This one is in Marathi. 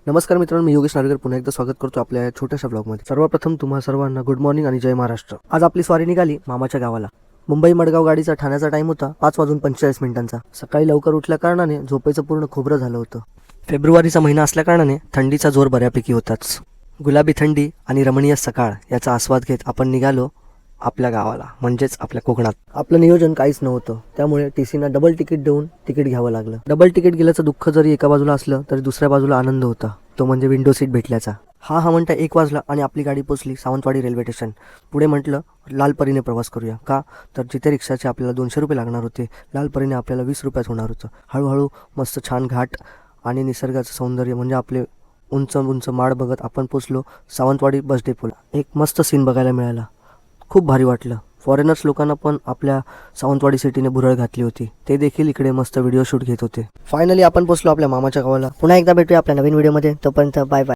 नमस्कार मित्रांनो, मी योगेश नारळकर पुन्हा एकदा स्वागत करतो आपल्या या छोट्याशा ब्लॉगमध्ये। सर्वप्रथम तुम्हा सर्वांना गुड मॉर्निंग आणि जय महाराष्ट्र। आज आपली स्वारी निघाली मामाच्या गावाला। मुंबई मडगाव गाडीचा ठाण्याचा टाइम होता 5:45 सकाळी लवकर उठल्या कारणाने झोपेचं पूर्ण खोबरं झालं होतं। फेब्रुवारीचा महिना असल्या कारणाने थंडीचा जोर बऱ्यापैकी होताच। गुलाबी थंडी आणि रमणीय सकाळ याचा आस्वाद घेत आपण निघालो आपल्या गावाला, म्हणजेच आपल्या कोकणात। आपलं नियोजन काहीच नव्हतं, त्यामुळे टीसीना डबल तिकीट देऊन तिकीट घ्यावं लागलं। डबल तिकीट गेल्याचं दुःख जरी एका बाजूला असलं तरी दुसऱ्या बाजूला आनंद होता, तो म्हणजे विंडो सीट भेटल्याचा। हा म्हणता 1 वाजला आणि आपली गाडी पोचली सावंतवाडी रेल्वे स्टेशन। पुढे म्हटलं लालपरीने प्रवास करूया, का तर जिथे रिक्षाचे आपल्याला 200 रुपये लागणार होते, लालपरीने आपल्याला 20 रुपयात होणार होतं। हळूहळू मस्त छान घाट आणि निसर्गाचं सौंदर्य म्हणजे आपले उंच उंच माड बघत आपण पोचलो सावंतवाडी बस डेपोला। एक मस्त सीन बघायला मिळाला, खूप भारी वाटलं। फॉरेनर्स लोकांना पण आपल्या सावंतवाडी सिटीने भुरळ घातली होती, ते देखील इकडे मस्त व्हिडिओ शूट घेत होते। फायनली आपण पोचलो आपल्या मामाच्या गावाला। पुन्हा एकदा भेटूया आपल्या नवीन व्हिडिओमध्ये, तोपर्यंत बाय बाय।